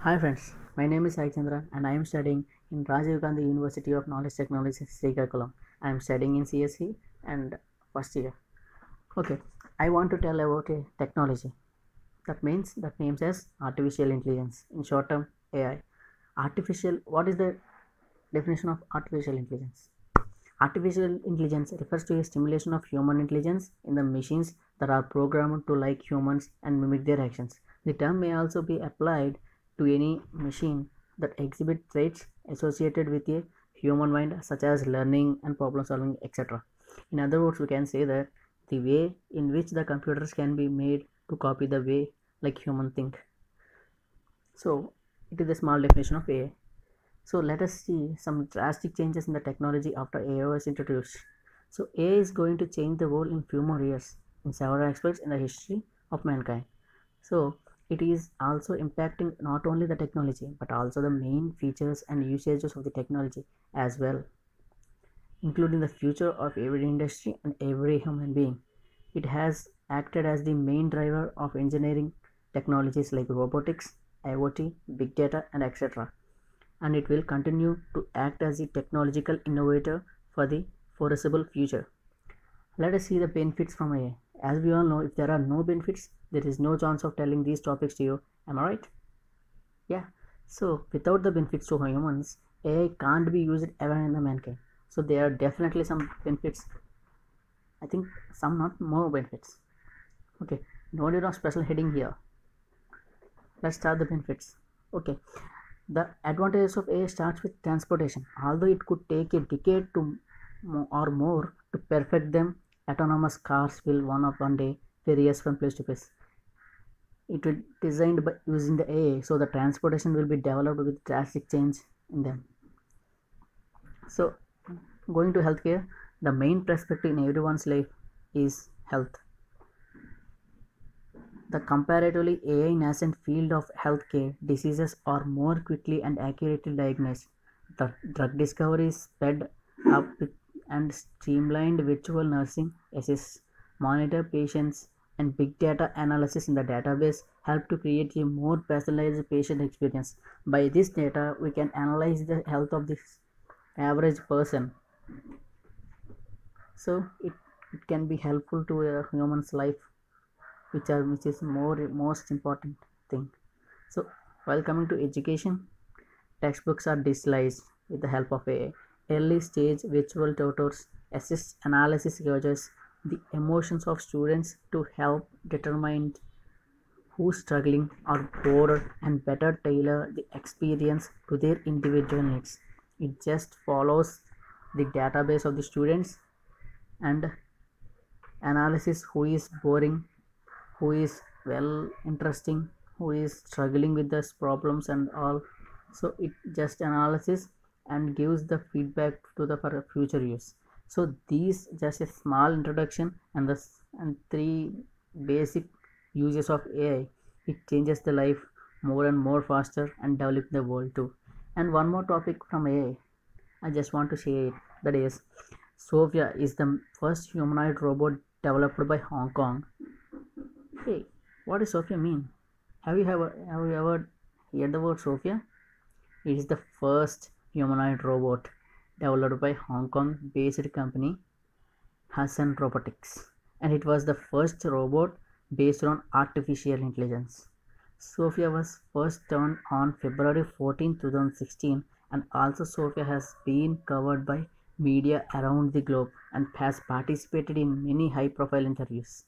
Hi friends, my name is Sai Chandra and I am studying in Rajiv Gandhi University of Knowledge Technology, Srikakulam. I am studying in CSE and first year. Okay, I want to tell about a technology that names as artificial intelligence, in short term AI. What is the definition of artificial intelligence? Artificial intelligence refers to a stimulation of human intelligence in the machines that are programmed to like humans and mimic their actions. The term may also be applied to any machine that exhibit traits associated with a human mind, such as learning and problem solving, etc. In other words, we can say that the way in which the computers can be made to copy the way like human think. So, it is a small definition of AI. So let us see some drastic changes in the technology after AI was introduced. So AI is going to change the world in few more years in several aspects in the history of mankind. So it is also impacting not only the technology but also the main features and usages of the technology as well, including the future of every industry and every human being. It has acted as the main driver of engineering technologies like robotics, IoT, big data, and etc., and it will continue to act as a technological innovator for the foreseeable future. Let us see the benefits from AI. As we all know, if there are no benefits, there is no chance of telling these topics to you. Am I right? Yeah. So, without the benefits to humans, AI can't be used ever in the mankind. So, there are definitely some benefits. I think some, not more benefits. Okay. No need of special heading here. Let's start the benefits. Okay. The advantages of AI starts with transportation. Although it could take a decade or more to perfect them, autonomous cars will one day ferry us from place to place. It will designed by using the AI, so the transportation will be developed with drastic change in them. So, going to healthcare, the main perspective in everyone's life is health. The comparatively AI nascent field of healthcare, diseases are more quickly and accurately diagnosed. The drug discovery is sped up and streamlined virtual nursing assists, monitor patients, and big data analysis in the database help to create a more personalized patient experience. By this data, we can analyze the health of this average person. So it can be helpful to a human's life, which is most important thing. So while coming to education, textbooks are digitalized with the help of AI. Early stage virtual tutors assist analysis gauges the emotions of students to help determine who's struggling or bored and better tailor the experience to their individual needs. It just follows the database of the students and analysis who is boring, who is well interesting, who is struggling with these problems and all. So it just analysis and gives the feedback to the for future use. So these just a small introduction and three basic uses of AI. It changes the life more and more faster and develop the world too. And one more topic from AI I just want to say, that is, Sophia is the first humanoid robot developed by Hong Kong. Hey, what does Sophia mean? Have you ever heard the word Sophia? It is the first humanoid robot developed by Hong Kong based company Hassan Robotics, and it was the first robot based on artificial intelligence. Sophia was first turned on February 14, 2016, and also Sophia has been covered by media around the globe and has participated in many high profile interviews.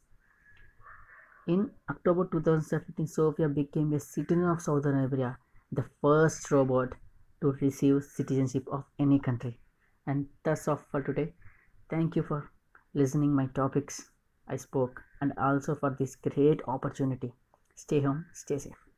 In October 2017, Sophia became a citizen of Saudi Arabia, the first robot to receive citizenship of any country. And that's all for today. Thank you for listening my topics I spoke and also for this great opportunity. Stay home, stay safe.